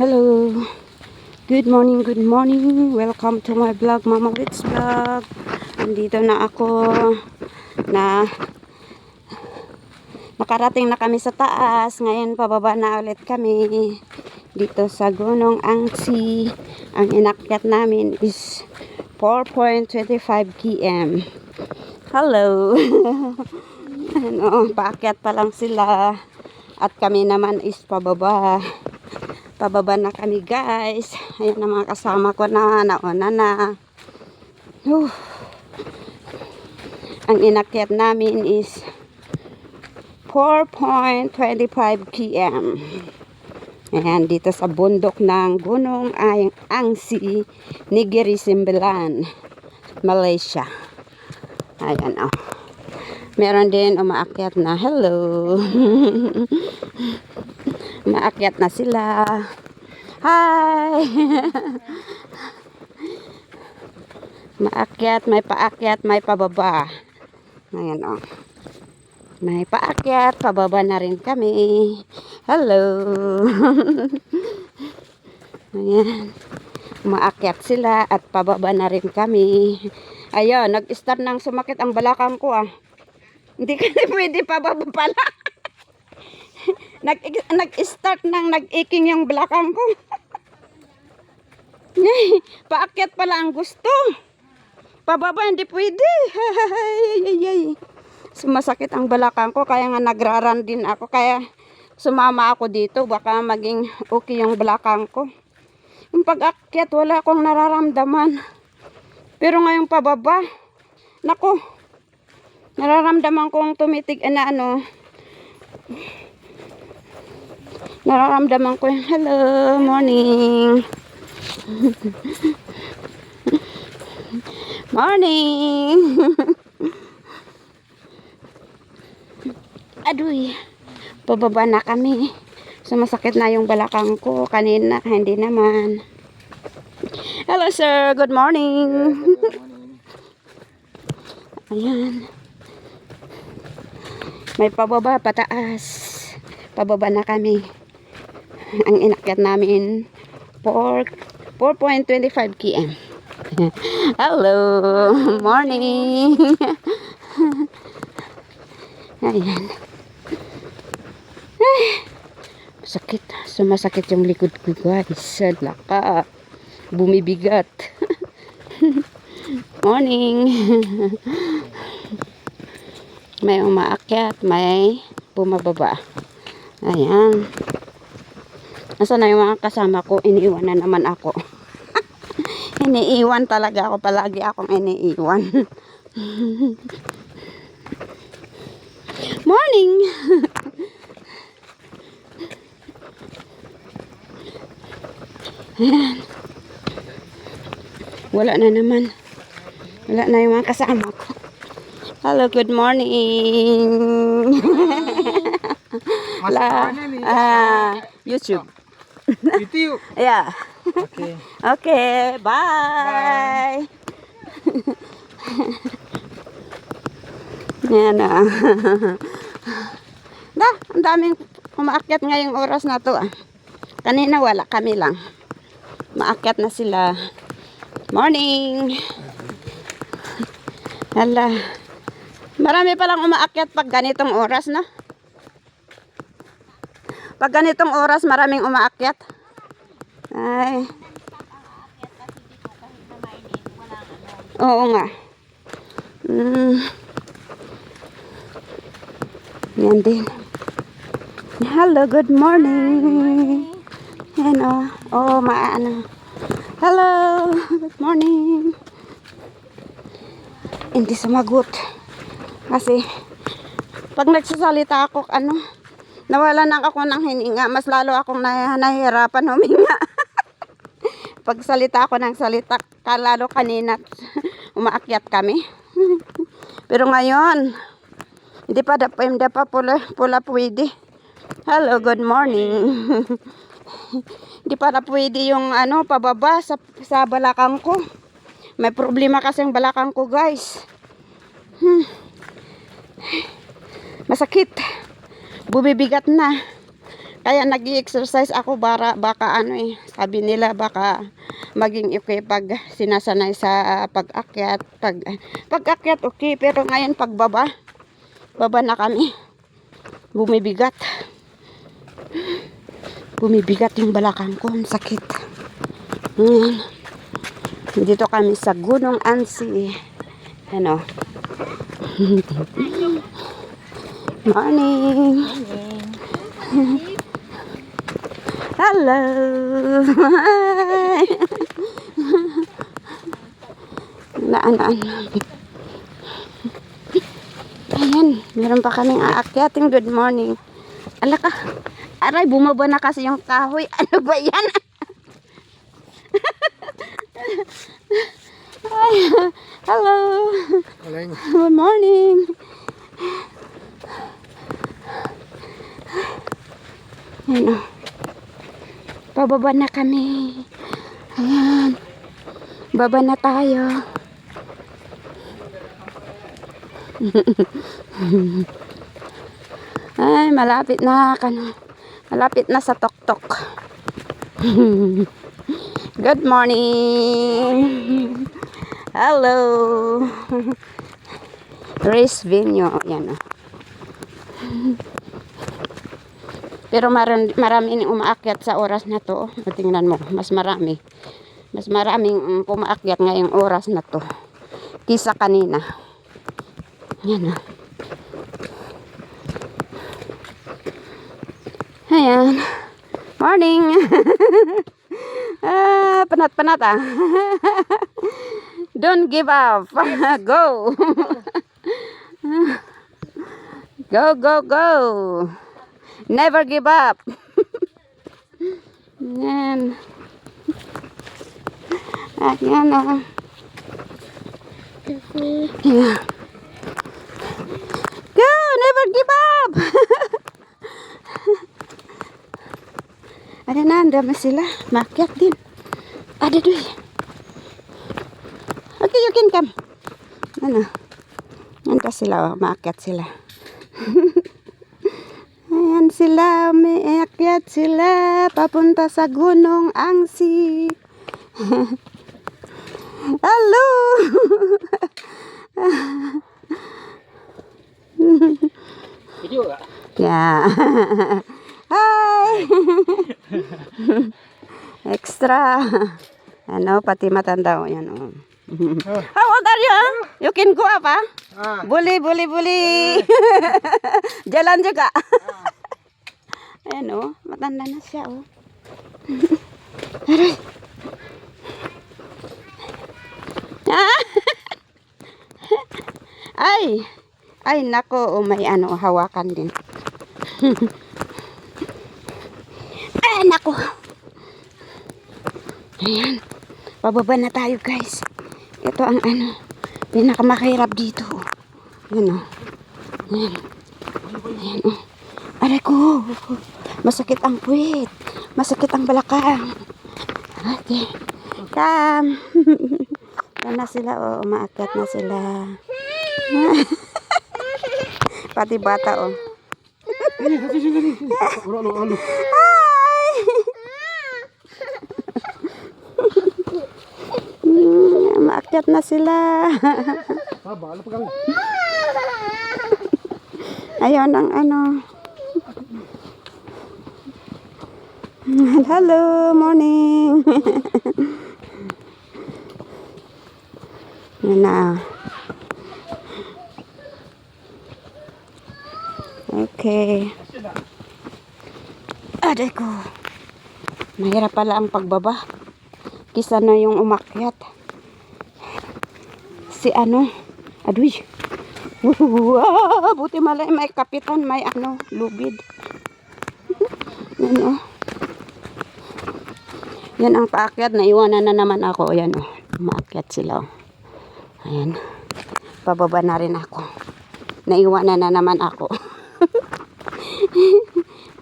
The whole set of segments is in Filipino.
Hello. Good morning, good morning. Welcome to my vlog, Mama Wits Vlog. Andito na ako na nakarating na kami sa taas. Ngayon pababa na ulit kami dito sa Gunung Angsi. Ang inakyat namin is 4.25 km. Hello. Paakyat pa lang sila at kami naman is pababa. Pababa na kami, guys. Ayan ang mga kasama ko na nauna na. Ang inakyat namin is 4.25 km. Ayan, dito sa bundok ng Gunung Angsi, Negeri Sembilan, Malaysia. Ayan, oh. Meron din umaakyat na. Hello. Umaakyat na sila. Hi. Maakyat, may paakyat, may pababa. Ayan, oh. May paakyat, pababa na rin kami. Hello. Ayan. Umaakyat sila at pababa na rin kami. Ayun, nag-start nang sumakit ang balakang ko, ah. Hindi ka na pwede pababa pala. Nag-start nang nag-iking yung balakang ko. Paakyat pala ang gusto. Pababa hindi pwede. Sumasakit ang balakang ko, kaya nga nagraran din ako. Kaya sumama ako dito, baka maging okay yung balakang ko. Yung pag-akyat wala akong nararamdaman. Pero ngayong pababa, nako, nararamdaman kong tumitig na ano. Nararamdaman ko yung hello, morning. Morning. Aduy, pababa na kami. Sumasakit na yung balakang ko. Kanina, hindi naman. Hello, sir. Good morning. Ayan. May pababa, pataas. Pababa na kami. Ang inakyat namin 4.25 km. Hello. Morning. Ayan. Sakit. Sumasakit yung likod ko, guys. Laka. Bumibigat. Morning. May umaakyat, may bumababa. Ayan. Nasa na yung mga kasama ko, iniiwan na naman ako. Iniiwan talaga ako, palagi akong iniiwan. Morning! Ayan. Wala na naman. Wala na yung mga kasama ko. Hello, good morning. YouTube. YouTube. Yeah. Okay. Okay, bye. Yan na. Ang daming umaakyat ngayong oras na to, ah. Kanina wala, kami lang. Maakyat na sila. Morning. Hala. Marami palang umaakyat pag ganitong oras, no? Pag ganitong oras, maraming umaakyat. Ay. Oo nga. Yan din. Hello, good morning. Yan, oh. Oh, maano. Hello, good morning. Hindi sumagot. Kasi, pag nagsasalita ako, nawala na ako ng hininga. Mas lalo akong nahihirapan huminga. Pag salita ako ng salita, lalo kanina, umaakyat kami. Pero ngayon, hindi pa pula pwede. Hello, good morning. Hindi pa na pwede yung pababa sa balakang ko. May problema kasi ang balakang ko, guys. Masakit. Bumibigat na. Kaya nag-exercise ako para baka ano eh, sabi nila baka maging okay pag sinasanay sa pag-akyat. Pag-akyat okay, pero ngayon pagbaba, baba na kami. Bumibigat. Bumibigat yung balakang ko, ang sakit. Ngayon, dito kami sa Gunung Ansi. Ano? Morning. Hello. Hi. Naan. Ayan, meron pa kaming aakyating. Good morning. Ala ka. Aray, bumaba na kasi yung kahoy. Ano ba yan? Hi. Hello. Good morning. Ayan o. Pababa na kami. Ayan. Baba na tayo. Ay, malapit na. Malapit na sa tok-tok. Good morning. Hello. Race venue. Ayan o. Pero marami ning umaakyat sa oras na to. O, tingnan mo, mas marami. Mas maraming pumaakyat ngayong oras na to. Kisa kanina. Yan o. Ayan. Morning. Penat-penat ah. Don't give up. Go. Go. Never give up. Yan. Ayan o. Yeah. Go, never give up. Ada na, dami sila. Makyat din. Ada doy. Okay, you can come. Ano? Yan pa sila, maakyat sila. Ayan sila, umiakyat sila papunta sa Gunung Angsi. Hello. Video gak? Yeah. Hi. Extra. Ano, pati matanda o yan. Oh. How old are you? You can go up, ah? Bully. Jalan juga. Ayan, oh. Matanda na siya, oh. Aray. Ay, nako, oh, may ano, hawakan din. Ay, nako. Ayan. Pababa na tayo, guys. Ito ang ano, pinakamakahirap dito. Ayan, oh. Ayan, oh. Aray ko. Masakit ang puwit. Masakit ang balakang. Okay. Come. Yan na sila, oh. Umaakyat na sila. Pati bata, oh. Hi! Umaakyat na sila. Ayun ang ano. Hello, morning. Yan na. Okay. Aday ko. Mahirap pala ang pagbaba. Kisa na yung umakyat. Si ano. Aduy. Buti malay may kapitan. May ano. Lubid. Yan o. Yan ang paakyat. Naiwanan na naman ako. Yan o. Umaakyat sila o. Ayan. Pababa na rin ako. Naiwanan na naman ako.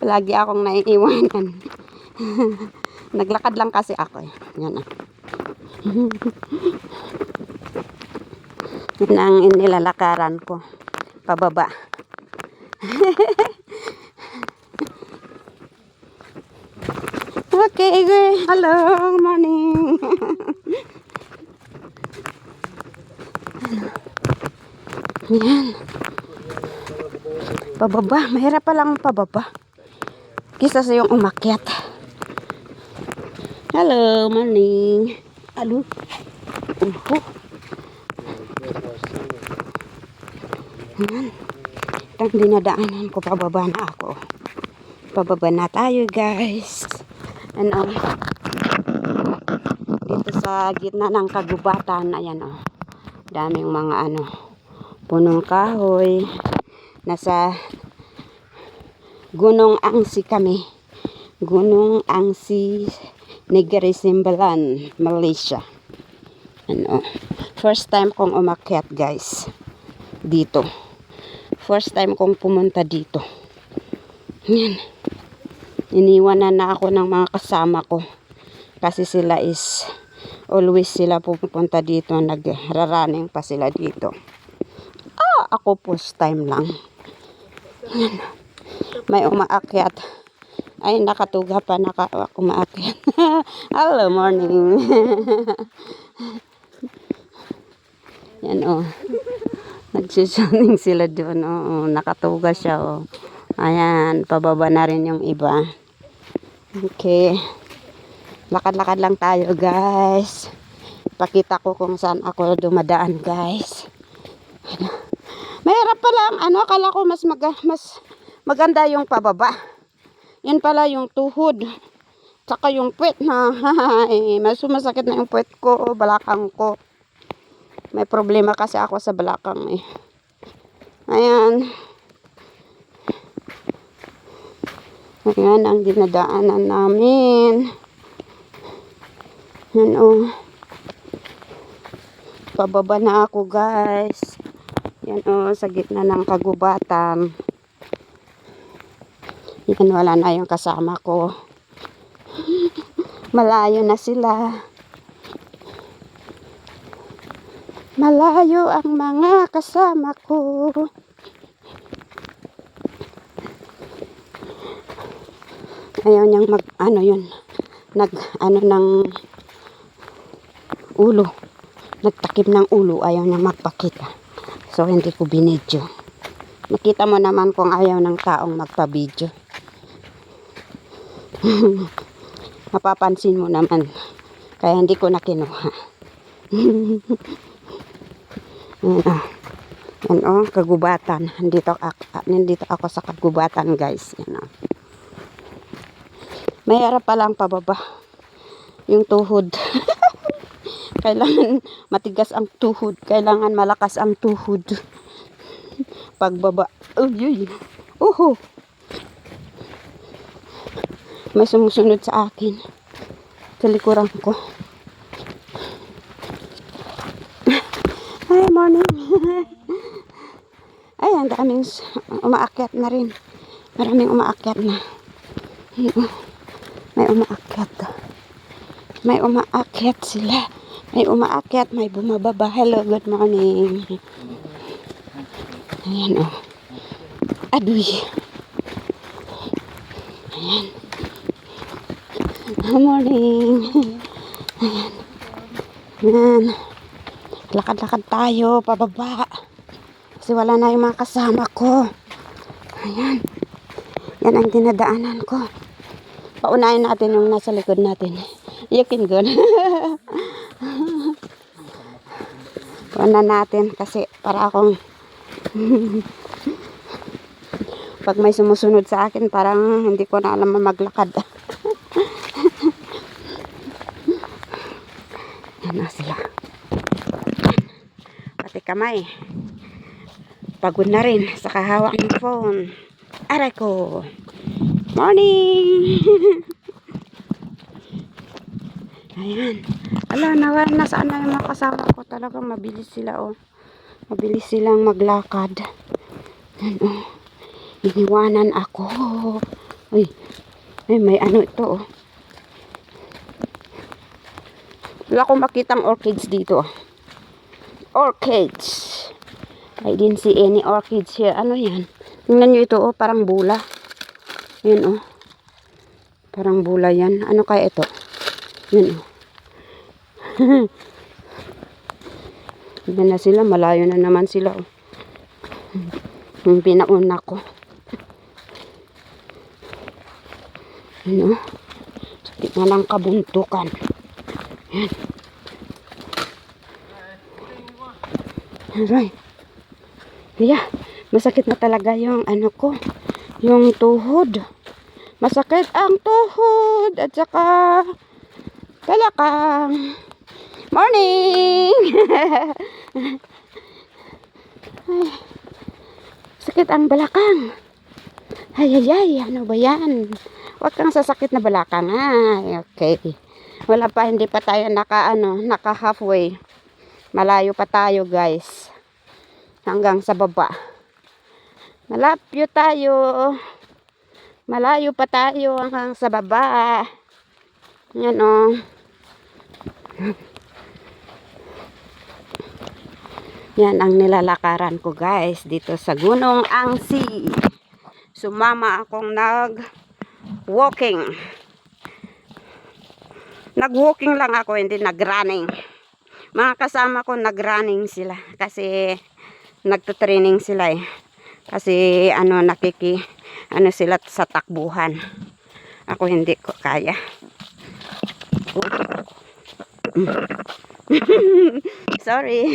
Palagi akong naiiwanan. Naglakad lang kasi ako eh. Yan o. Yan ang inilalakaran ko. Pababa. Okay, good. Hello, morning. Yan. Pababa. Mahirap palang pababa. Kisa sa yung umakyat. Hello, morning. Hello. Yan. Itong dinadaanan ko, pababa na ako. Pababa na tayo, guys. Ano? Dito sa gitna ng kagubatan, ayan oh. Daming mga punong kahoy. Nasa Gunung Angsi kami. Gunung Angsi, Negeri Sembilan, Malaysia. First time kong umakyat, guys. Dito. First time kong pumunta dito. Yan. Iniwanan na ako ng mga kasama ko. Kasi sila is always sila pupunta dito. Nagraraning pa sila dito. Ako first time lang. Yan. May umaakyat. Ay, nakatuga pa umaakyat. Hello, morning. Yan oh. Nagsusuning sila doon. Oh. Nakatuga siya oh. Ayan, pababa na rin yung iba. Okay. Lakad-lakad lang tayo, guys. Pakita ko kung saan ako dumadaan, guys. Mahirap pala akala ko mas maganda yung pababa. Yan pala yung tuhod. Tsaka yung puwet na. Mas sumasakit na yung puwet ko, balakang ko. May problema kasi ako sa balakang eh. Ayan. Ayan ang dinadaanan namin. Yan oh. Pababa na ako, guys. Yan oh, sa gitna ng kagubatan. Yan, wala na yung kasama ko. Malayo na sila. Malayo ang mga kasama ko. Ayaw niyang ng ulo. Nagtakip ng ulo, ayaw niyang magpakita. So, hindi ko binidyo. Nakita mo naman kung ayaw ng taong magpa-video. Mapapansin mo naman. Kaya hindi ko na kinuha. Yan o, kagubatan. Nandito ako sa kagubatan, guys. Yan o. Mahirap palang pababa. Yung tuhod. Kailangan matigas ang tuhod. Kailangan malakas ang tuhod. Pagbaba. Uy. Uho. May sumusunod sa akin. Sa likuran ko. Hi, morning. Ay, ang daming umaakyat na rin. Maraming umaakyat na. May umaakyat. May umaakyat sila. May umaakyat, may bumababa. Hello, good morning. Ayan o. Aduy. Ayan. Good morning. Ayan. Ayan. Lakad-lakad tayo, pababa. Kasi wala na yung mga kasama ko. Ayan. Yan ang dinadaanan ko. Paunahin natin yung nasa likod natin. Yakin good. Pauna natin kasi para akong pag may sumusunod sa akin parang hindi ko na alam maglakad. Yan na sila. Pati kamay. Pagod na rin sa kahawak ng phone. Aray ko. Morning! Ayan. Ala, nasaan na yung mga kasama ko. Talagang mabilis sila, oh. Mabilis silang maglakad. Ayan, oh. Iniwanan ako. Ay, may ito, oh. Wala akong makitang orchids dito. Orchids. I didn't see any orchids here. Ano yan? Tingnan nyo ito, oh. Parang bula. Ayan, oh. Parang bulay yan. Ano kaya ito? Yun. Iba na sila. Malayo na naman sila. Oh. Yung pinauna ko. Ano? Sakit na lang kabuntukan. Yan. Alright. Yeah. Masakit na talaga yung ano ko. Yung tuhod. Masakit ang tuhod. At saka balakang. Morning! Ay, sakit ang balakang. Ay, ano ba yan? Huwag kang sasakit na balakang. Ay, okay. Wala pa, hindi pa tayo naka halfway. Malayo pa tayo, guys. Hanggang sa baba. Malapyo tayo. Malayo pa tayo hanggang sa baba. Yan o. Yan ang nilalakaran ko, guys. Dito sa Gunong Angsi. Sumama akong nag-walking. Nag-walking lang ako, hindi nag-running. Mga kasama ko nag-running sila. Kasi nagtutraining sila eh. Kasi sila sa takbuhan. Ako hindi ko kaya. Sorry.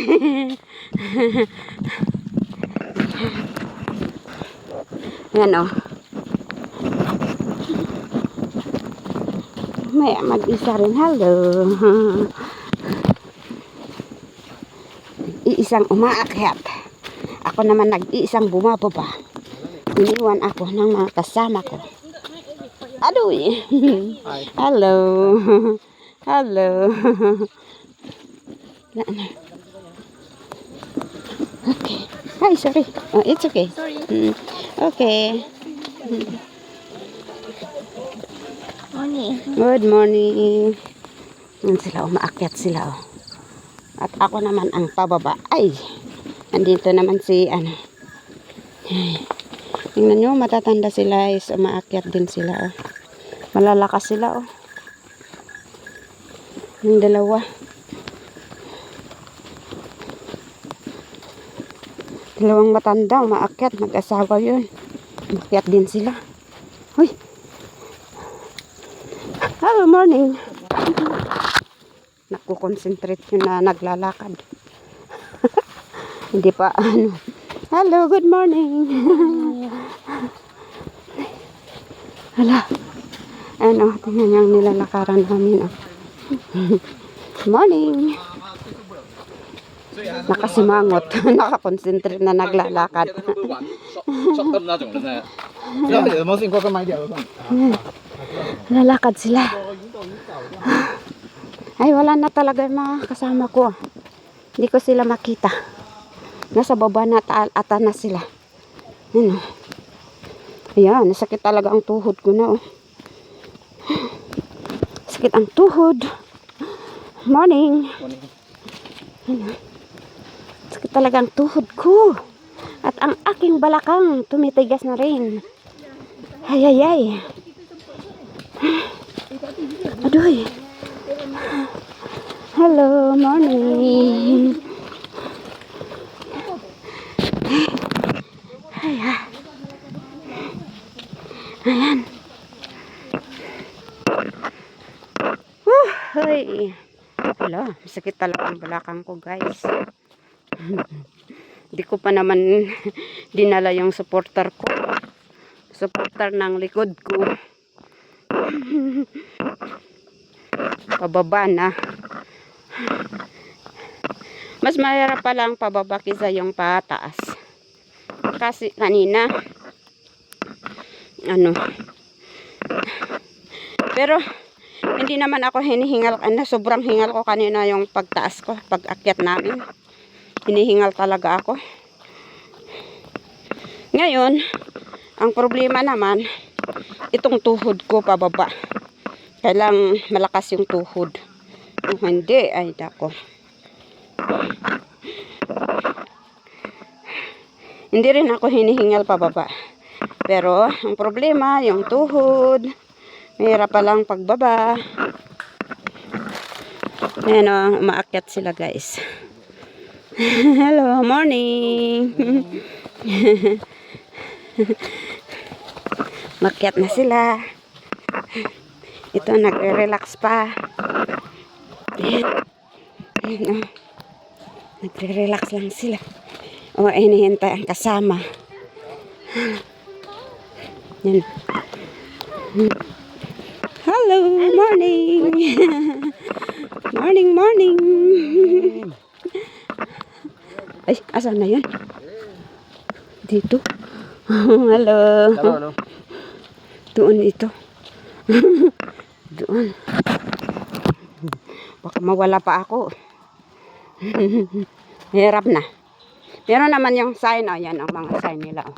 Yan o. May mag-isa rin. Hello. Iisang umaakyat. Ako naman nag-iisang bumababa. Iniwan ako ng mga kasama ko. Adoy. Hello. Hello. Okay. Hi, sorry. Oh, it's okay. Sorry. Okay. Morning. Good morning. Yan sila, umaakyat sila. Oh. At ako naman ang pababa. Ay, andito naman si tingnan nyo, matatanda sila. Is umaakyat din sila. Oh. Malalakas sila. Oh. Yung dalawa. Dalawang matanda, umaakyat. Mag-asawa yun. Umaakyat din sila. Uy. Hello, morning. Nakukonsentrate yun na naglalakad. Hindi pa Hello, good morning. Hala. Tingnan nyo ang nilalakaran namin. Morning. Nakasimangot. Nakakonsentrate na naglalakad. Lalakad sila. Ay, wala na talaga yung mga kasama ko. Hindi ko sila makita. Nasa baba na ata na sila. Ano? Ayan, nasakit talaga ang tuhod ko na. Oh. Sakit ang tuhod. Morning. Ano? Sakit talaga ang tuhod ko. At ang aking balakang tumitigas na rin. Ay. Adoy. Hello, morning. Ayan. Hoy. Wala, masakit talaga ang balakang ko, guys. Hindi ko pa naman dinala yung supporter ko. Supporter ng likod ko. Pababa na. Mas mahirap pala ang pababa kaysa yung pataas. Kasi kanina pero hindi naman ako hinihingal, sobrang hingal ko kanina yung pagtaas ko, pag-akyat namin. Hinihingal talaga ako. Ngayon, ang problema naman, itong tuhod ko pababa. Kailang malakas yung tuhod. Kung hindi, ay dako. Hindi rin ako hinihingal pababa. Pero, ang problema, yung tuhod. Mahirap palang pagbaba. Ayan o, umaakyat sila guys. Hello, morning. Makyat na sila. Ito, nagre-relax pa. Ayan, nagre-relax lang sila. O, hinihintay ang kasama. Yan. Hello, morning. Morning, morning. Ay, asan na yun? Dito. Hello. Ano? Doon ito. Doon. Baka mawala pa ako. Hirap na. Meron naman yung sign. Oh, yan ang mga sign nila. Oh.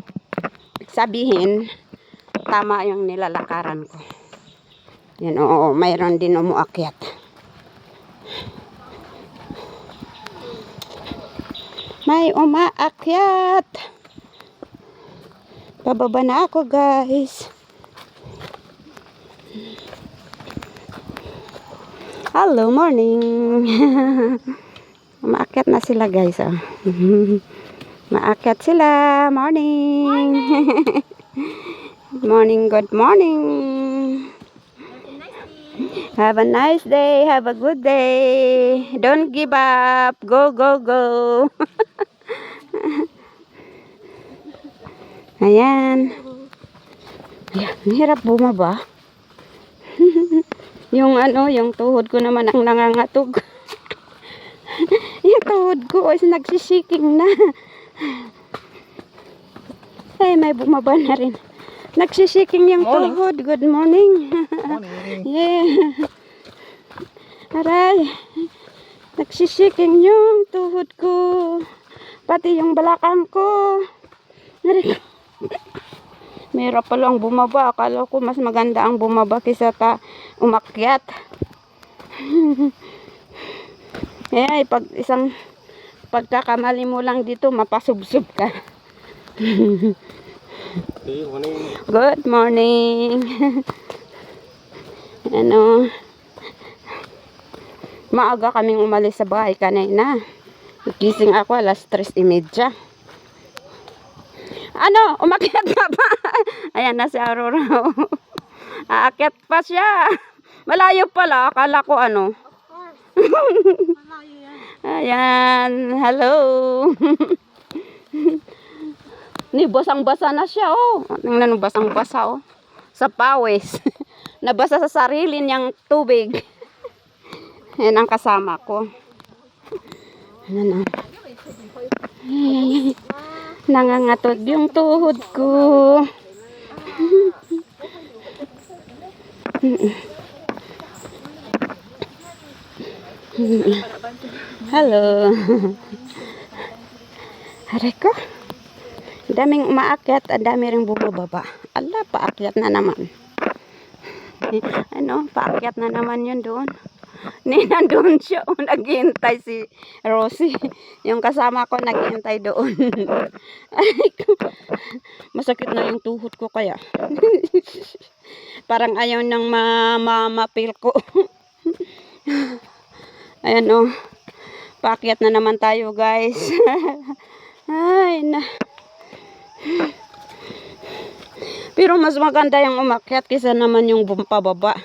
Sabihin, tama yung nilalakaran ko. Yan, oo. Mayroon din umuakyat. May umaakyat. Pababa na ako, guys. Hello, morning. Umaakyat na sila, guys. Oh. Maakyat sila. Morning. Morning, good morning. Have a nice day. Have a good day. Don't give up. Go, go, go. Ayan. Ayan, ang hirap bumaba. Yung ano, yung tuhod ko naman ang nangangatog. Yung tuhod ko is nagsisiking na. Ay, may bumaba na rin. Nagsisiking yung tuhod. Good morning. Morning. Yeah. Aray. Nagsisiking yung tuhod ko. Pati yung balakang ko. Aray. Mahirap pala ang bumaba. Akala ko mas maganda ang bumaba kaysa umakyat. Eh, pag isang pagkakamali mo lang dito, mapasubsob ka. Good morning. Ano, maaga kaming umalis sa bahay kanina. Gising ako alas 3:30. Ano, umakyat na ba? Ayan na si Aurora. Aakyat pa siya. Malayo pala. Akala ko ano. Ayan. Hello. Ni basang-basa na siya, oh. Tingnan mo, basang-basa, oh. Sa pawis. Nabasa sa sarili niyang tubig. Yan ang kasama ko. Ano. Nangangatod yung tuhod ko. Hello. Aray ko. Daming umaakyat at dami ring bumababa. Ala, paakyat na naman. Ano, paakyat na naman yun doon. Nandun siya, naghihintay si Rosie. Yung kasama ko naghihintay doon. Aray ko. Masakit na yung tuhod ko kaya. Parang ayaw nang mapil ko. Ayan o. Paakyat na naman tayo, guys. Ay na. Pero mas maganda yung umakyat kaysa naman yung pababa.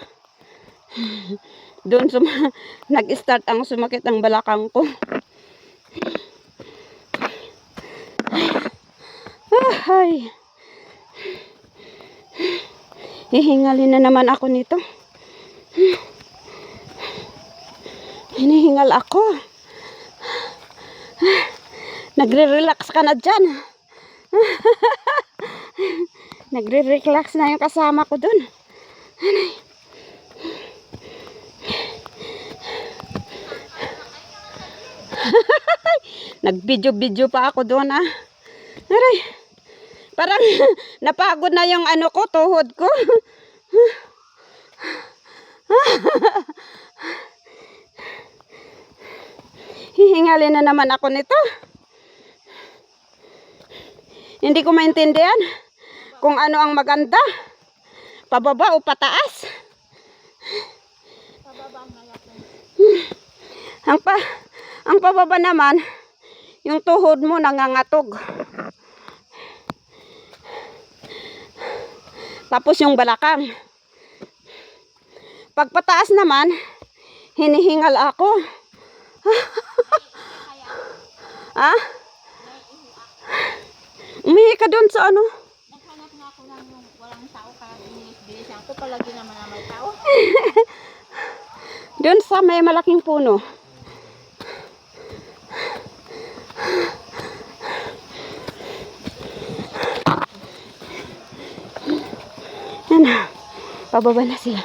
Doon nag-start ang sumakit ang balakang ko. Ay. Hihingalin na naman ako nito. Hinihingal ako. Nagre-relax ka na dyan. Nagre-relax na yung kasama ko dun. Nag-video pa ako doon, ah. Aray. Parang napagod na yung ano ko, tuhod ko. Hihingalin na naman ako nito. Hindi ko maintindihan kung ano ang maganda. Pababa o pataas. Ang ang pababa naman, yung tuhod mo nangangatog. Tapos yung balakang. Pagpataas naman, hinihingal ako. Ah? Umihi ka doon sa ano? Naghanap nga ako ng walang tao kaya binis-bilisan ko. Palagi naman na may tao. Doon sa may malaking puno. Yan. Pababa na sila.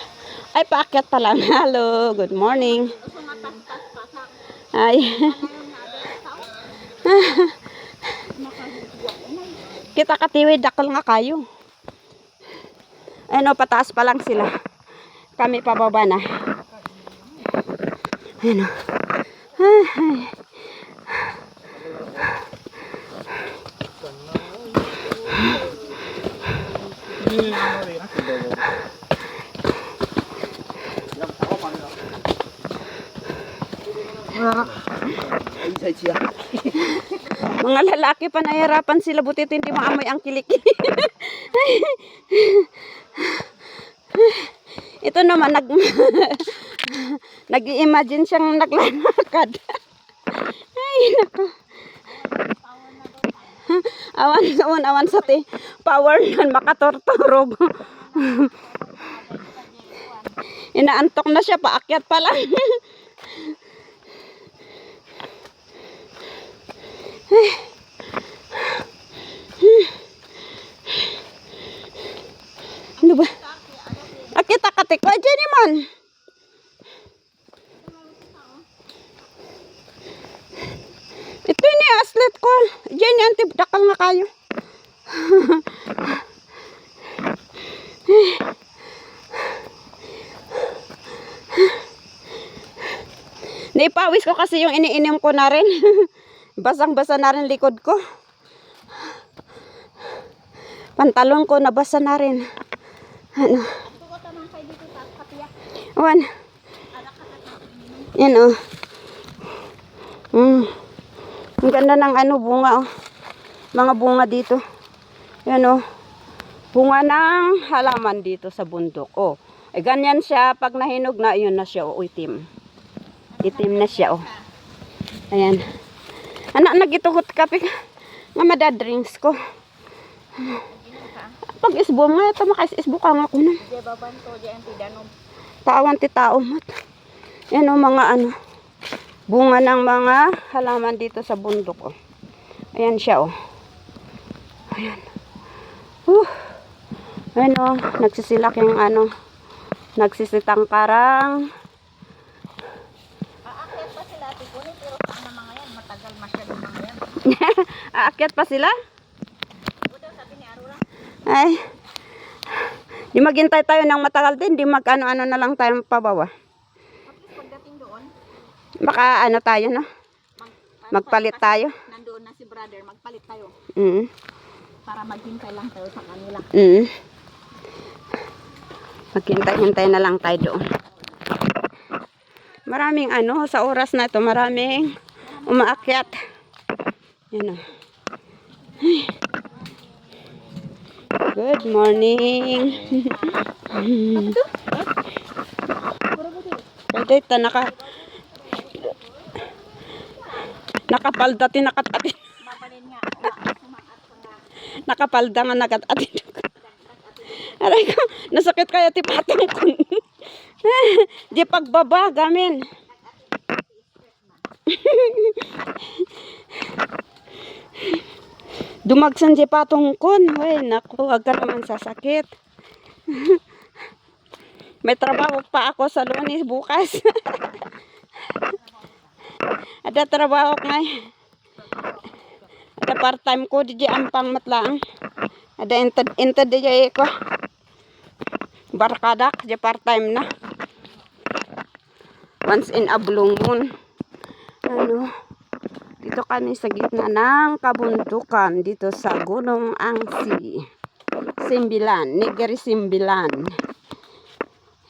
Ay, paakyat pa lang. Hello, good morning. Ay. Kita katiwid, dakal nga kayo. Ano, pataas pa lang sila. Kami pababa na. Ano. Ay. Mga lalaki pa nahihirapan sila, butit hindi maamoy ang kilikili. Ito naman nag-i-imagine siyang naglalakad. Ay nako. Awan doon, awan sa power nun, makatortorog. Inaantok na siya, paakyat pa lang. Ano ba? Akita katik ko dyan naman. Ito ni aslet ko. Diyan yan, dakal nga kayo. Naipawis ko kasi yung iniinom ko na rin. Basang-basa na rin likod ko. Pantalon ko nabasa na rin. Ano? Awan. Yan oh. Ang ganda ng ano, bunga oh. Mga bunga dito. Yan oh. Bunga ng halaman dito sa bundok. Oh. Eh ganyan siya pag nahinog na, yun na siya oh, itim. Itim na siya oh. Ayan. Anak nagituhot kape nga madadrinks ko. Pag isbo nga ito makais-isbo ka nga ko nun. Di babanto di ang tidanom. Tawan ti tao mat. Yan o mga ano. Bunga ng mga halaman dito sa bundok oh. Ayan siya oh. Ayan. Ayan o. Nagsisilak yung ano. Nagsisitang karang. Aakyat pa sila tikunin pero saan na mga yan? Matagal masyado mga yan. Aakyat pa sila? Budaw sabi ni Arula. Ay. Di maghintay tayo ng matagal din. Di mag-ano-ano na lang tayo pabawa. At least pagdating doon, Baka ano tayo no? Magpalit tayo. nandoon na si brother, magpalit tayo. Para maghintay lang tayo sa kanila. Maghintay-hintay na lang tayo doon. Maraming ano, sa oras na ito, maraming umaakyat. Yan o. Good morning. Pwede ito, nakapalda, tinakatatin. Mapanin nga. Nakapalda nga nakatatin. Aray ko, nasakit kaya tipatong ko. Di pagbaba, gamin. Dumagsan di patong kon. Uy, naku, wag ka naman sasakit. May trabaho pa ako sa Lunes bukas. Ada trabaho nga. Ada part-time ko di ampang matlaang. Ada inted di ko. Barkadak di part-time na. Once in a blue moon. Ano? Dito kami sa gitna ng kabundukan dito sa Gunung Angsi. Simbilan, Negeri Simbilan.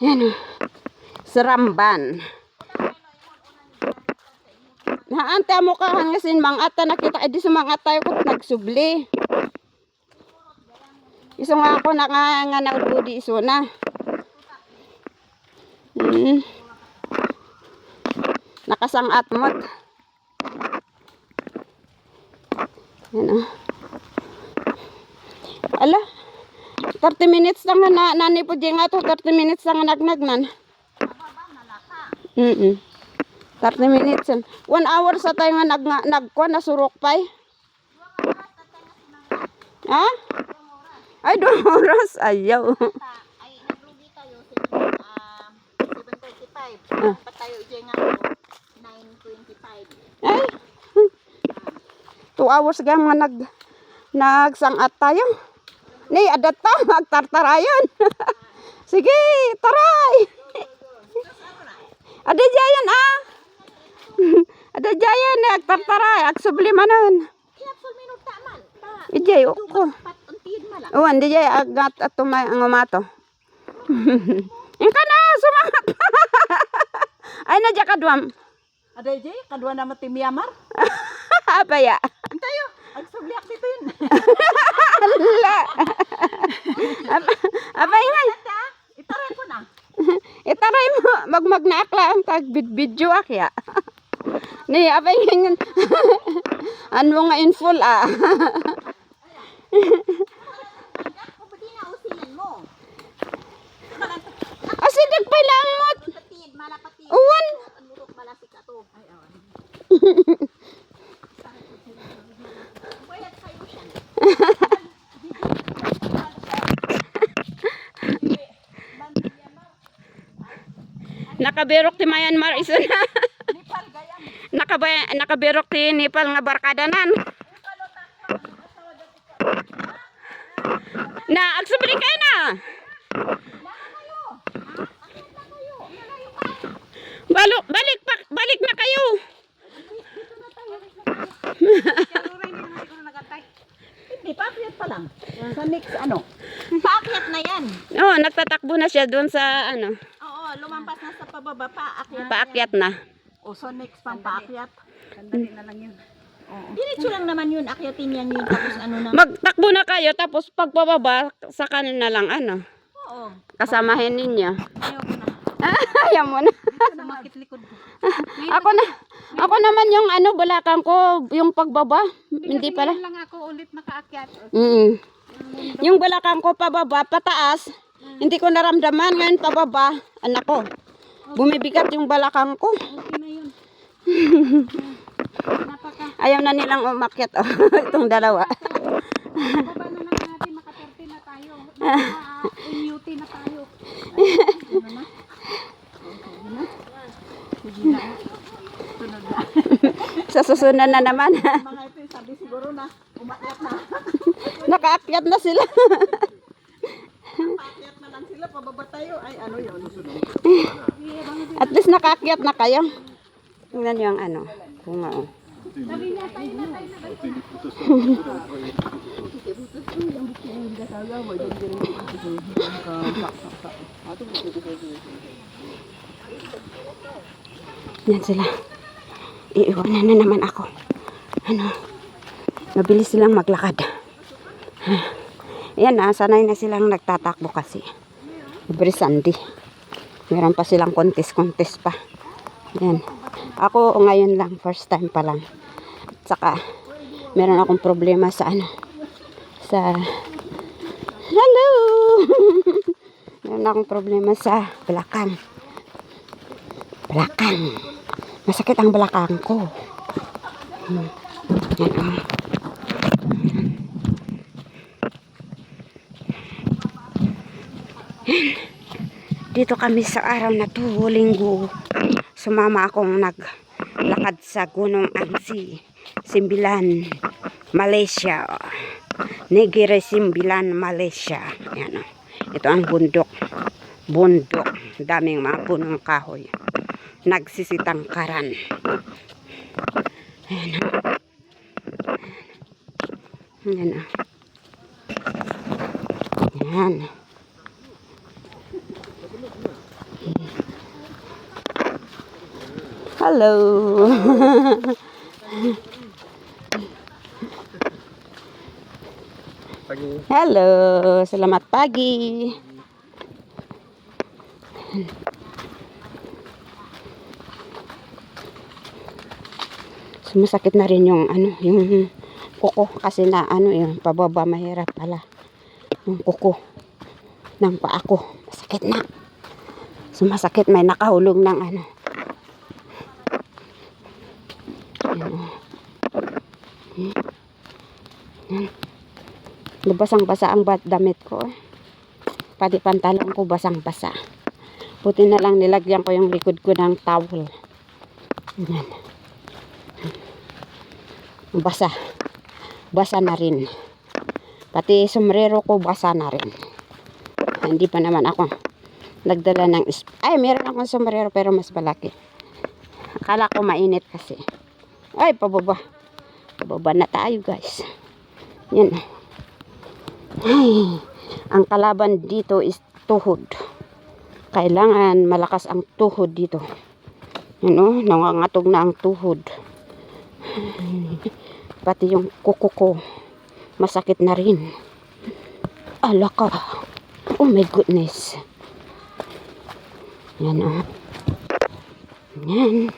Yan. Seramban. Naante mo ka hangasin mangata nakita edi sumangat tayo kung nagsubli. Iso nga ako nga nagbudi iso na. Nakasangat mo. Yan o. Ala. 30 minutes lang na nani po dyan nga to. 30 minutes lang nagnagnan. 30 minutes. 1 hour sa tayo nga nagkuha na surok pa'y. Ha? Ay, 2 oras. Ayaw. Ay, naglugi tayo 7:35. Dapat tayo dyan nga 9:25. Ay. 2 hours nga mga nagsangat tayo. Ni, adat ta. Magtartarayon. Sige, taray. Ada jayan ah. Ada jayan nagtartaray. Agsublimanon. Iapsol minuta man. Ijay, ko. Patantid man lang. Uwan, di jay agat at ngumato. Yung ka na, sumangat. Ay, nadya kadwam. Aday jay, kadwa na matimiyamar. Apa ya? Tayo, agsubliak dito yun. Ala. Apa ingay? Itaray ko na. Itaray mo, magmagnaakla ang tagbidbidyo akya. Ni, apa ingay? Ano nga in full ah. Kung pati na usilan mo. Asidag pa lang mo. Patid, malapatid. Uwan. Ang lurok malasik ato. Ay, awan. Pwede kayo siya. Nakabirok ti Myanmar iso na. Nipal gayam. Nakabirok ti Nepal nga barkadanan. Na, agsubli kayo na. Balik na kayo. Hindi, paakyat pa lang. Sa next ano? Paakyat na yan. Oh, nagtatakbo na siya doon sa ano. Oo, lumampas na sa pababa, paakyat. Paakyat na. O, so next pang paakyat. Sandali na lang yun. Diretso lang naman yun, akyatin yan yun, tapos ano na. Magtakbo na kayo tapos pagpababa sa kanila lang ano. Oo. Kasamahin ninyo. Ayaw ko na. Ayaw mo na. Sumakit likod ko. Ako naman yung ano balakang ko, yung pagbaba. Hindi pala. lang ako ulit makaakyat. Yung balakang ko pababa, pataas. Hindi ko naramdaman ngayon pababa. Anak ko. Bumibigat yung balakang ko. Okay na yun. Ayaw na nilang umakyat. Oh. Itong dalawa. Baba na lang natin, makaterte na tayo. Naka-UT na tayo. Sa susunod na naman. Mga ito, sabi siguro na, umakyat na. Nakaakyat na sila. Paakyat na lang sila, pababa tayo. Ay, ano yun? At least nakaakyat na kayo. Tingnan yung ano. Bunga oh. Yan sila. Iiwanan na naman ako. Ano? Mabilis silang maglakad. Yan na, sanay na silang nagtatakbo kasi. Every Sunday. Meron pa silang contest pa. Yan. Ako ngayon lang, first time pa lang. At saka, meron akong problema sa ano. Hello! Meron akong problema sa balakang. Masakit ang balakang ko. Yan o. Dito kami sa araw na to, Linggo. Sumama akong naglakad sa Gunung Angsi, Simbilan, Malaysia. Negeri Simbilan, Malaysia. Yan o. Ito ang bundok. Daming mga punong kahoy. Nagsisitangkaran. Ayan o. Ayan o. Ayan. Hello. Pagi. Hello. Selamat pagi. Sumasakit na rin yung ano, yung kuko kasi na ano yung pababa mahirap pala. Yung kuko ng paa ko. Masakit na. Sumasakit, may nakahulog ng ano. Basang-basa ang damit ko. Pati pantalon ko basang-basa. Buti na lang nilagyan ko yung likod ko ng towel. Yan. Basa. Basa na rin. Pati sombrero ko basa na rin. Hindi pa naman ako nagdala ng ay, meron akong sombrero pero mas malaki. Akala ko mainit kasi. Ay, pababa. Pababa na tayo, guys. Yan. Ay, ang kalaban dito is tuhod. Kailangan malakas ang tuhod dito. Yan o, nangangatog na ang tuhod. Pati yung kuko ko masakit na rin. Ala ka. Oh my goodness. Yan o. Yan.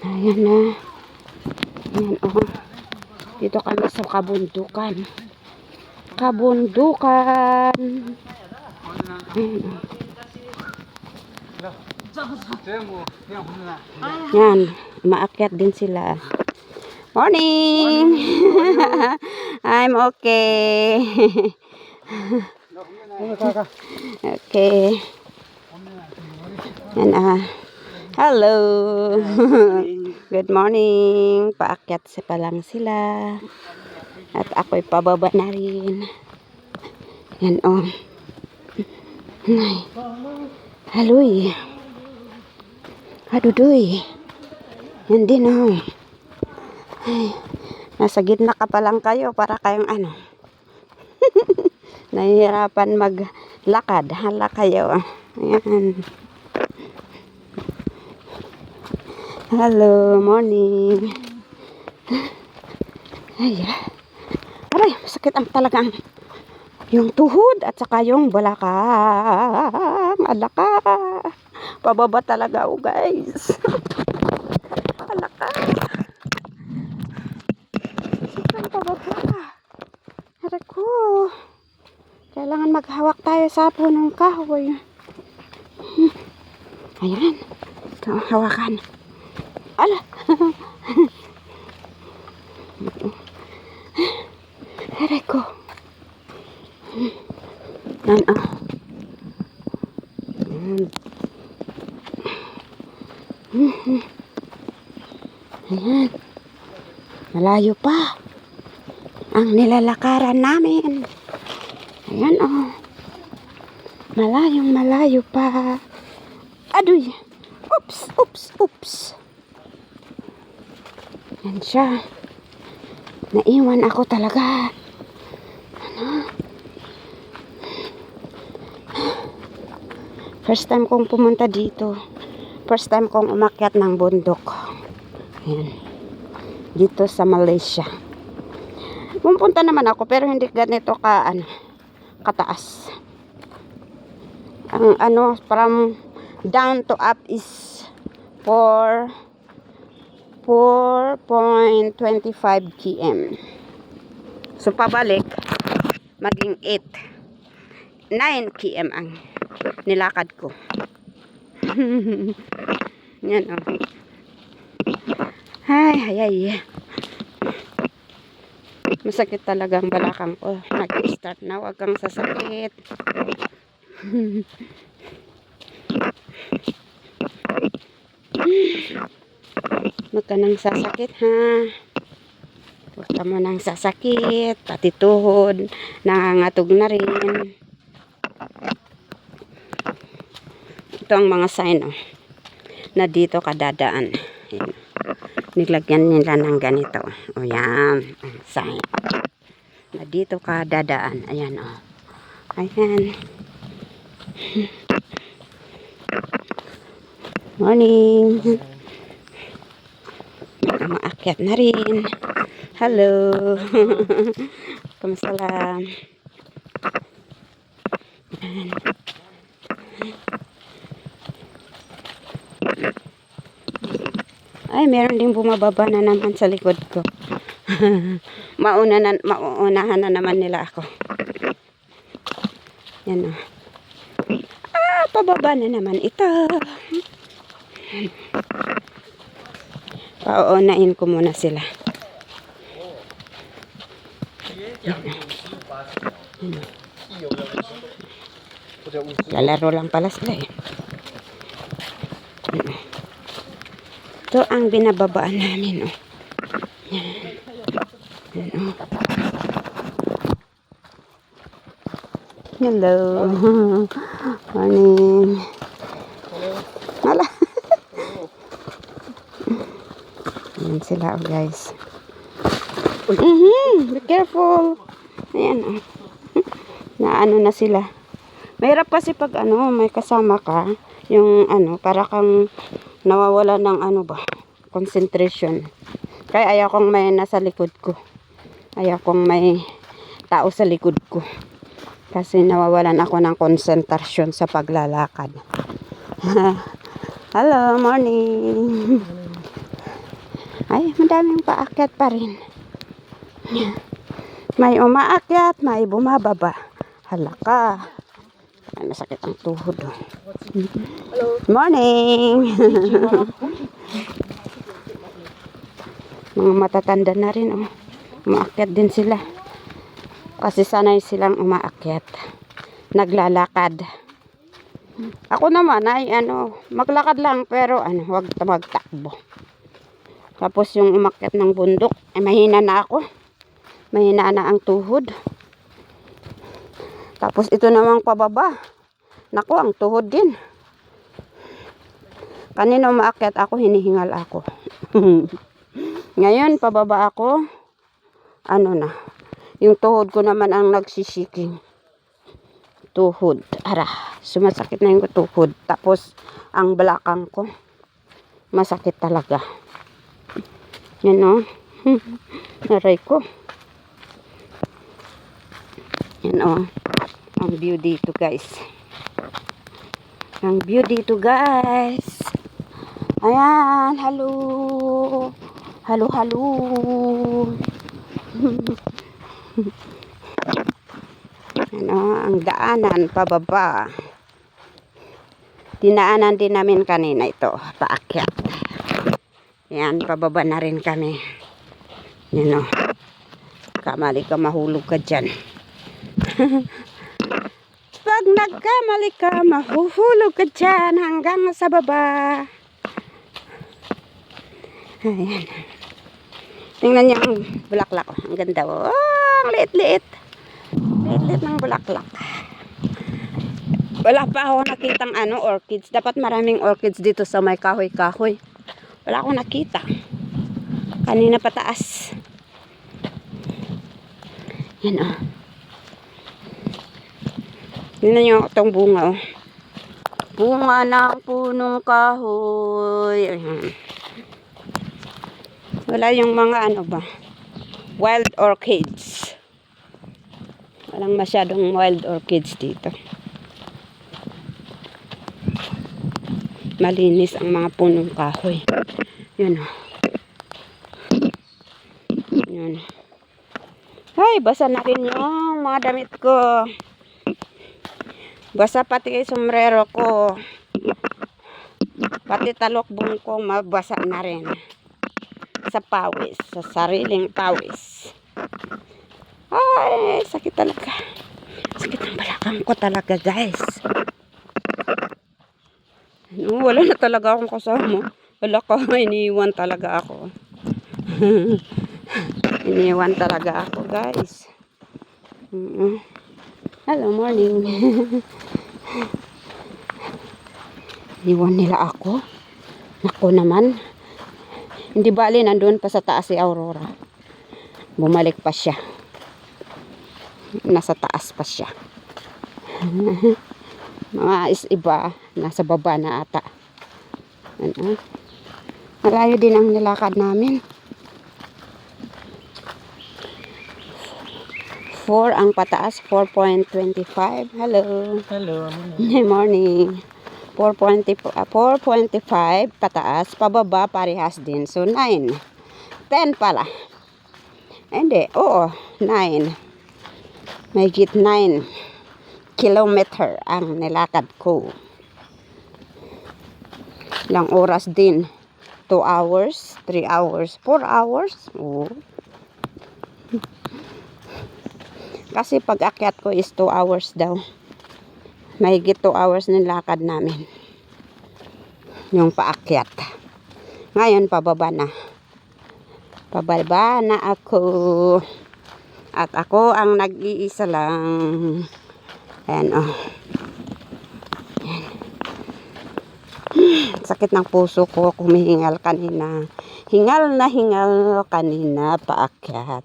Ayan na. Yan o. Dito kami sa kabundukan. Kabundukan. Yan. Maakyat din sila. Morning! I'm okay. Okay. Yan hello. Good morning. Paakyat pa lang sila. At ako'y pababa na rin. Yan o. Haloy. Hadudoy. Yan din o. Ay, nasa gitna ka pa lang kayo para kayong ano. Nahihirapan maglakad. Hala kayo. Ayan. Hello, morning. Ay, aray, masakit ang talagang yung tuhod at saka yung balakang. Alaka. Pababa talaga ako, guys. Alaka. Sobrang pababa. Aray ko. Kailangan maghawak tayo sa punong kahoy. Ayan. Ito, hawakan. Ala. Aray ko. Yan o. Ayan. Malayo pa ang nilalakaran namin. Ayan o. Malayong malayo pa. Aduy. Oops, oops, oops. Yan siya. Naiwan ako talaga. Ano? First time kong pumunta dito. First time kong umakyat ng bundok. Ayan. Dito sa Malaysia. Pumunta naman ako pero hindi ganito kataas. Ang ano, from down to up is 4.25 km. So pabalik maging 9 km ang nilakad ko. Yan o. Ay. Masakit talaga ang balakang ko. Nag-start na. Huwag kang sasakit. Huwag ka nang sasakit, ha? Huwag ka mo nang sasakit. Pati tuhod. Nangangatog na rin. Ito ang mga sign, oh, na dito ka dadaan. Ayan. Nilagyan nila ng ganito. O yan. Sign. Na dito ka dadaan. Ayan, o. Ayan. Morning. Maakyat na rin. Hello. Kamusta lang? Ay, meron ding bumababa na naman sa likod ko. Mauunahan na naman nila ako. Yan o. Pababa na naman ito. Pauunahin ko muna sila. Lalaro lang pala sila eh. Ito ang binababaan namin oh. Yan. Hello. Morning. Hala. Ayan sila oh guys. Be careful. Ayan oh. Naano na sila. Mahirap kasi pag may kasama ka, yung para kang nawawala ng concentration. Kaya ayaw kong may nasa likod ko. Ayaw kong may tao sa likod ko. Kasi nawawalan ako ng konsentrasyon sa paglalakad. Hello, morning. Ay, madaming paakyat pa rin. May umaakyat, may bumababa. Halaka. Ay, masakit ang tuhod. Hello. Morning. Mga matatanda na rin. Oh. Umaakyat din sila. Kasi sanay silang umaakyat. Naglalakad. Ako naman ay maglakad lang pero wag magtakbo. Tapos yung umakyat ng bundok, ay mahina na ako. Mahina na ang tuhod. Tapos ito namang pababa. Naku, ang tuhod din. Kanina umaakyat ako, hinihingal ako. Ngayon, pababa ako. Yung tuhod ko naman ang nagsisiking. Tuhod. Ara, sumasakit na yung tuhod. Tapos, ang balakang ko, masakit talaga. Yan o. Aray ko. Yan o. Ang view dito guys. Ang view dito guys. Ayan. Hello. Hello, hello. Ang daanan pababa. Dinaanan din namin kanina ito. Paakyat. Yan, pababa na rin kami. Yan o. Kamali ka, mahulog ka dyan. Pag nagkamali ka, mahuhulog ka dyan hanggang sa baba. Ayan. Tingnan niyo ang bulaklak. Ang ganda. Oh, ang liit-liit. Liit-liit ng bulaklak. Wala pa ako nakitang orchids. Dapat maraming orchids dito sa may kahoy-kahoy. Wala akong nakita. Kanina pataas. Yan o. Tingnan nyo itong bunga o. Bunga ng punong kahoy. Ayan. Wala yung mga wild orchids. Walang masyadong wild orchids dito. Malinis ang mga punong kahoy. Yun o. Yun. Ay, basa na rin yung mga damit ko. Basa pati sombrero ko. Pati talokbong ko mabasa na rin. Sa pawis. Sa sariling pawis. Ay, sakit talaga. Sakit ang balakang ko talaga, guys. Wala na talaga akong kasama. Wala ka, iniwan talaga ako. Iniwan talaga ako, guys. Hello, morning. Iniwan nila ako. Naku naman. Hindi bali, nandun pa sa taas si Aurora. Bumalik pa siya. Nasa taas pa siya. Mga iba, nasa baba na ata. Ano? Malayo din ang nilakad namin. 4 ang pataas, 4.25. Hello. Hello. Good morning. 4.25 pataas, pababa parehas din. So 9. 10 pala. Hindi, oo, 9. May 9 kilometer ang nilakad ko. Ilang oras din. 2 hours, 3 hours, 4 hours. Oo. Kasi pag akyat ko is 2 hours daw. Mahigit 2 hours ng lakad namin. Yung paakyat. Ngayon, pababa na. Pababa na ako. At ako ang nag-iisa lang. Ayan, oh. Ayan. Sakit ng puso ko. Kumihingal kanina. Hingal na hingal kanina paakyat.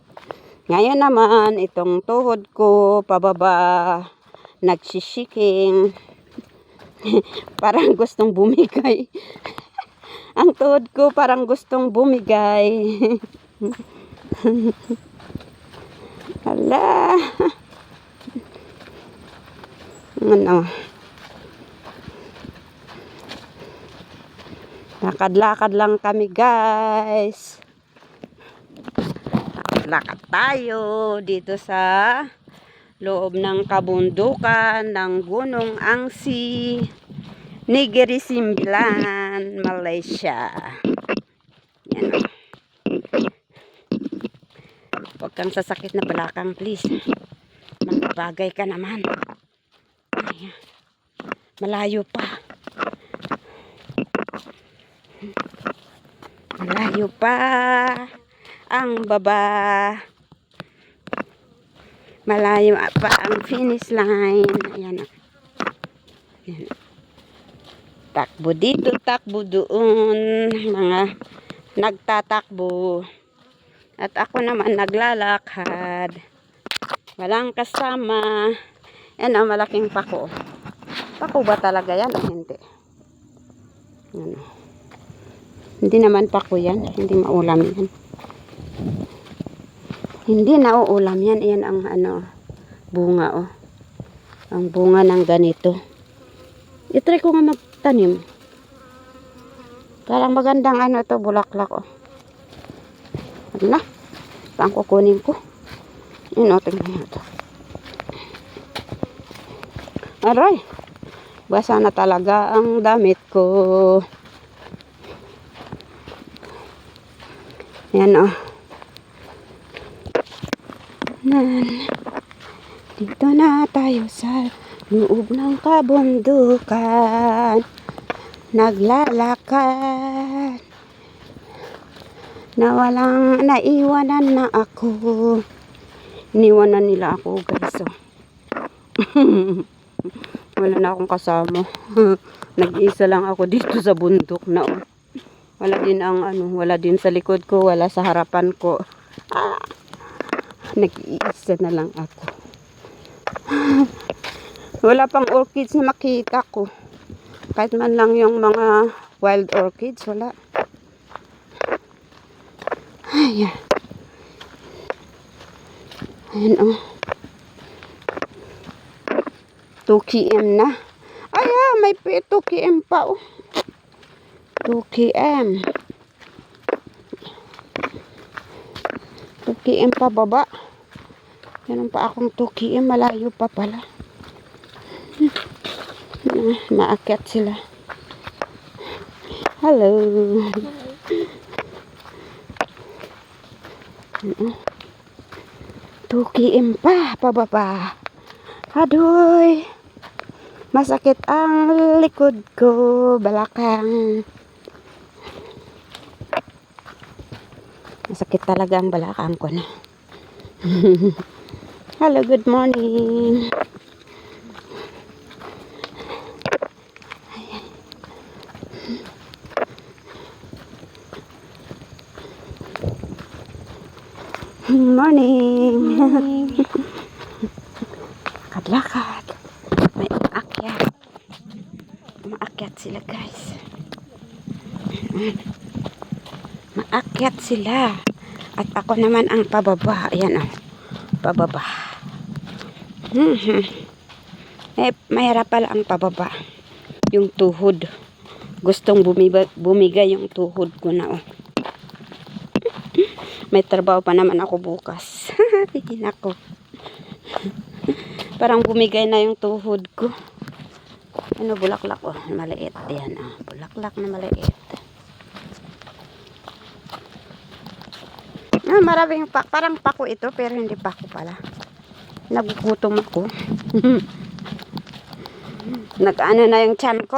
Ngayon naman, itong tuhod ko, pababa, nagsishiking. Parang gustong bumigay. Ang tuhod ko parang gustong bumigay. Hala. Ano? Lakad-lakad lang kami, guys. Lakad tayo dito sa loob ng kabundukan ng Gunung Angsi, Negeri Sembilan, Malaysia. Yan. Huwag kang sasakit na balakang, please. Magbagay ka naman. Ayan. Malayo pa. Malayo pa ang baba. Malayo pa ang finish line. Ayan. Ayan. Takbo dito, takbo doon. Mga nagtatakbo. At ako naman naglalakad. Walang kasama. Ayan ang malaking pako. Pako ba talaga yan o hindi? Ano? Hindi naman pako yan. Hindi maulam yan. Hindi nauulam yan. Iyan ang ano, bunga, oh. Ang bunga ng ganito. I-try ko nga magtanim. Parang magandang ano to, bulaklak, oh. Ano na? Saan kukunin ko? Yun, oh, tingnan nyo to. Aray! Basa na talaga ang damit ko. Yan, oh. Dito na tayo sa loob ng kabundukan. Naglalakad. Na walang naiwanan na ako. Iniwanan nila ako, guys. Oh. Wala na akong kasama. Nag-iisa lang ako dito sa bundok na, oh. Wala din ang ano, wala din sa likod ko, wala sa harapan ko. Ah. Nag-iisa na lang ako. Wala pang orchids na makita ko. Kahit man lang yung mga wild orchids, wala. Ayan. Ayan, oh. 2 km na. Ay, may 2 km pa, oh. 2 km. 2 km pa baba. Meron pa akong 2 km. Malayo pa pala. Maakyat sila. Hello. 2 km pa pababa. Adoy. Masakit ang likod ko. Balakang. Masakit talaga ang balakang ko na. Hello, good morning. Morning. Lakad-lakad. May umakyat. Umakyat sila, guys. Maakyat sila. At ako naman ang pababa. Ayan o. Pababa. Eh, mahirap pala ang pababa. Yung tuhod. Gustong bumigay yung tuhod ko na o. May trabaho pa naman ako bukas. Nako. Parang bumigay na yung tuhod ko. Ano, bulaklak o. Maliit. Ayan o. Bulaklak na maliit. Ah, maraming parang pako ito pero hindi pako pala. Nagugutom ako. Nag-ano na yung tiyan ko.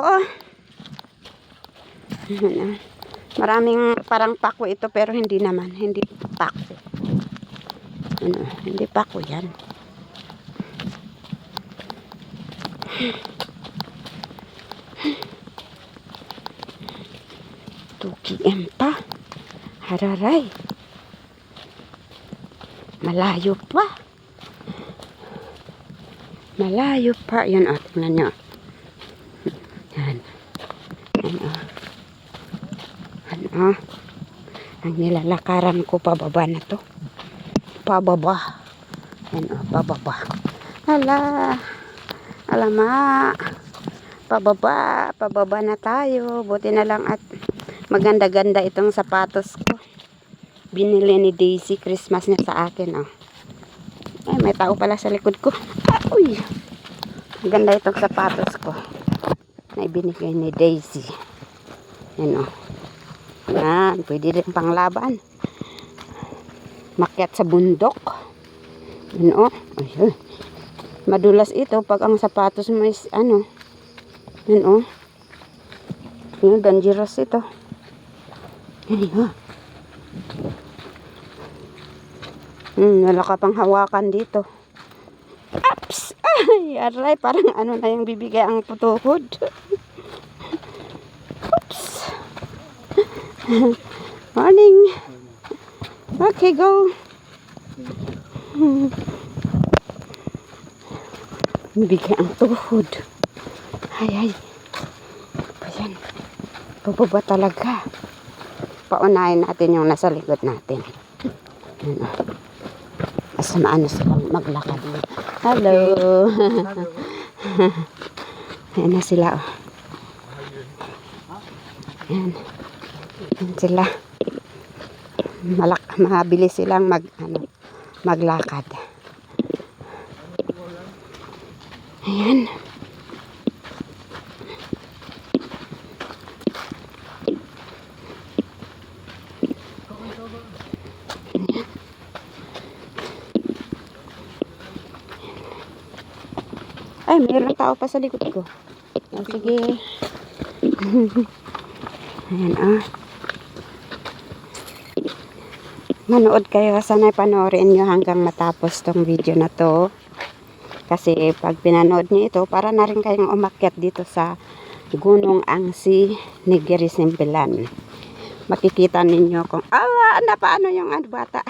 Maraming parang pako ito pero hindi naman. Hindi pako. Ano, hindi pako yan. Tukiin pa. Hararay. Malayo pa. Malayo pa. Yan o, tingnan nyo. Yan. Yan o. Ano? Ang nilalakaran ko pababa na to. Pababa. Yan o, pababa. Hala. Alama. Pababa. Pababa na tayo. Buti na lang at maganda-ganda itong sapatos ko. Binili ni Daisy. Christmas niya sa akin. Oh. Ay, may tao pala sa likod ko. Ah, uy. Maganda itong sapatos ko. Na ibinigay ni Daisy. Yan o. Yan. Pwede rin panglaban. Makyat sa bundok. Yan o. Ayun. Madulas ito pag ang sapatos mo is ano. Yan o. Yan, dangerous ito. Yan o. Wala ka pang hawakan dito. Ups! Ay, aray, parang ano na yung bibigay ang putuhod. Oops! Morning! Okay, go! Bibigay ang tuhod. Ay, ay. Ayan. Pababa talaga. Paunahin natin yung nasa likod natin. Ayan o. Asamaan na silang maglakad. Hello. Ayan na sila. Ayan. Ayan sila. Mabilis silang maglakad. Ayan. Ay, mayroong tao pa sa likod ko. Oh, sige. Ayan, ah. Manood kayo. Sana'y panoorin nyo hanggang matapos tong video na to. Kasi pag pinanood nyo ito, para na rin kayong umakyat dito sa Gunung Angsi, Negeri Sembilan. Makikita ninyo kung, paano yung bata.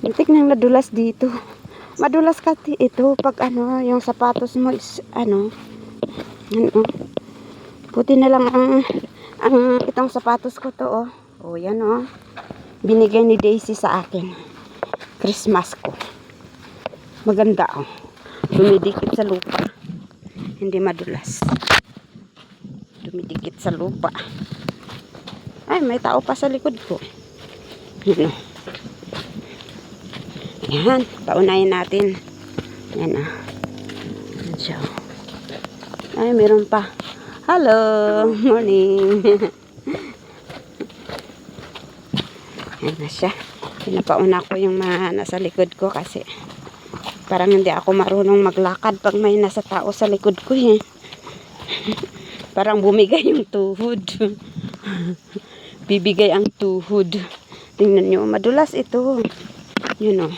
Muntik nang nadulas dito. Madulas kasi ito pag yung sapatos mo is puti na lang ang itong sapatos ko to yan binigay ni Daisy sa akin. Christmas ko. Maganda dumidikit sa lupa. Hindi madulas. Dumidikit sa lupa. Ay, may tao pa sa likod ko. Yan Yan, paunayin natin. Yan Yan siya. Ay, meron pa. Hello, morning. Yan na siya. Pinapauna ko yung mga nasa likod ko kasi parang hindi ako marunong maglakad pag may nasa tao sa likod ko Parang bumigay yung tuhod. Bibigay ang tuhod. Tingnan nyo, madulas ito. Yun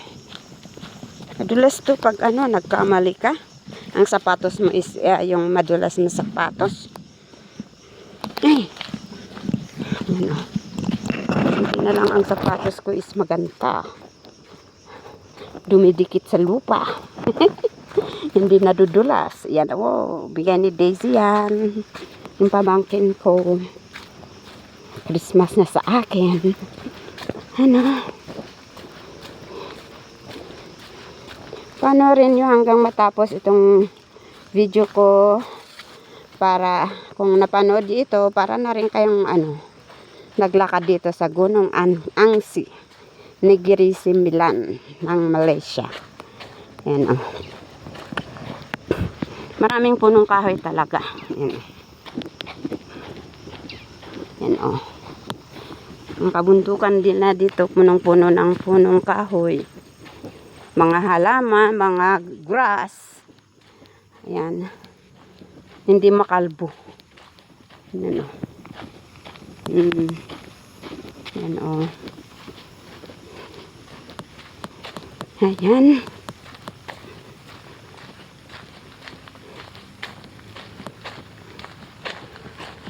Madulas to pag nagkamali ka. Ang sapatos mo is yung madulas na sapatos. Ay. Yun Hindi na lang ang sapatos ko is maganda. Dumidikit sa lupa. Hindi nadudulas. Yan, oh, bigay ni Daisy yan. Yung pamangkin ko. Christmas na sa akin. Ano? Panoorin nyo hanggang matapos itong video ko para kung napanood ito, para na rin kayong naglakad dito sa Gunung Angsi, Negeri Sembilan ng Malaysia. Yan, oh. Maraming punong kahoy talaga. Yan. Yan, oh. Ang kabundukan din na dito, punong-puno ng punong kahoy. Mga halaman, mga grass. Ayan. Hindi makalbo. Yan, oh. Yan, oh. Ayan.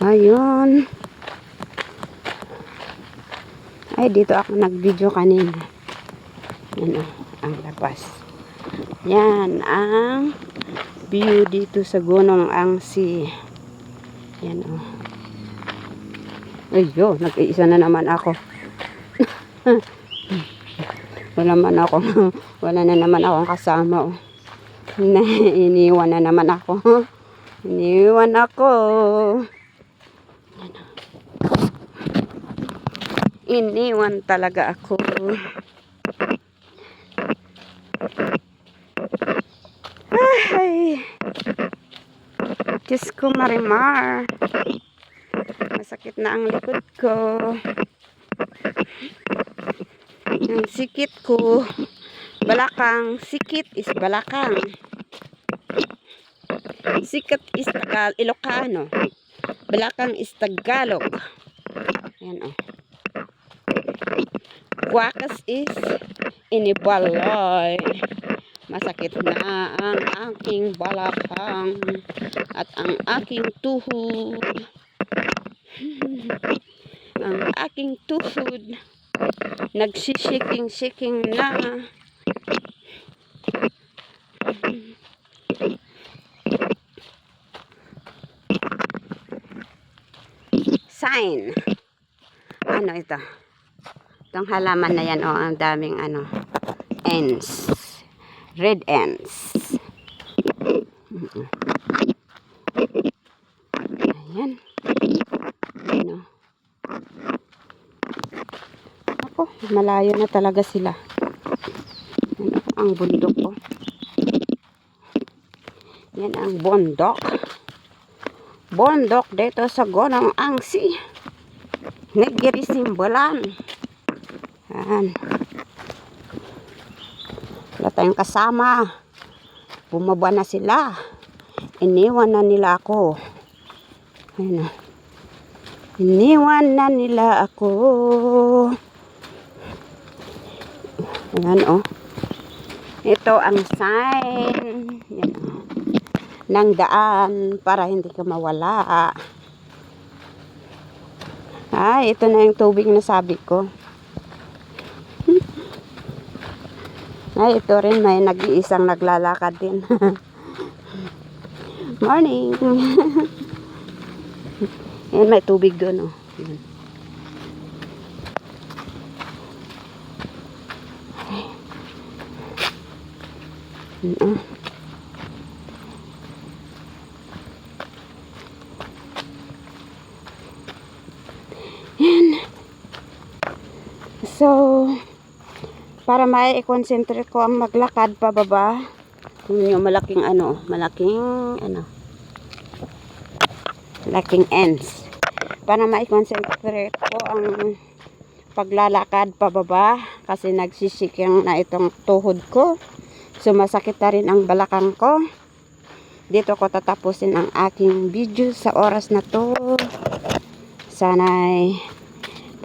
Ayun. Ay, dito ako nag-video kanina. Yan, oh, ang labas. Yan ang view dito sa Gunung Angsi. Yan, oh. Ayun, nag-iisa na naman ako. Wala na naman akong kasama, oh. Iniwan na naman ako. Iniwan ako. Iniwan talaga ako. Ay, Diyos ko, Marimar. Masakit na ang likod ko. Ang sikit ko. Balakang. Sikit is balakang. Sikit is Ilocano. Balakang is Tagalog. Ayan, oh. Wakas is Inibaloy. Masakit na ang aking balakang at ang aking tuhod. Ang aking tuhod nagsishiking-shiking na. Sign. Ano ito? Itong halaman na yan, oh, ang daming ends. Red ends. Ayan. Ano? Ako, malayo na talaga sila. Ano, ang bundok ko. Yan ang bundok. Bundok dito sa Gunung Angsi. Negeri Sembilan. Yan. Wala tayong kasama. Bumaba na sila. Iniwan na nila ako. Ayan. Iniwan na nila ako. Ayan, oh. Ito ang sign. Yan, oh. Ng daan para hindi ka mawala. Ito na yung tubig na sabi ko. Ito rin, may nag-iisang naglalakad din. Morning! Ayan, may tubig doon, oh. Ayan. Ayan. Ayan. So, para mai-concentrate ko ang maglakad pababa. Yung malaking malaking ends. Para mai-concentrate ko ang paglalakad pababa kasi nagsisikyang na itong tuhod ko. Sumasakit na rin ang balakang ko. Dito ko tatapusin ang aking video sa oras na to. Sana'y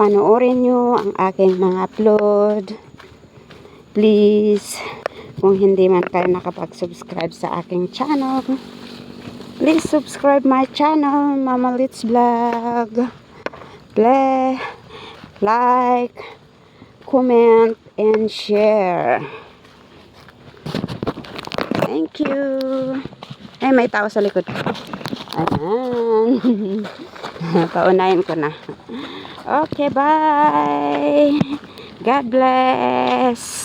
panoorin nyo ang aking mga upload. Please, kung hindi man kayo nakapag-subscribe sa aking channel, please subscribe my channel, Mama Litz Vlog. Play, like, comment, and share. Thank Thank you. Ay, may tao sa likod. Ayan. Paunahin ko na. Okay, bye. God bless.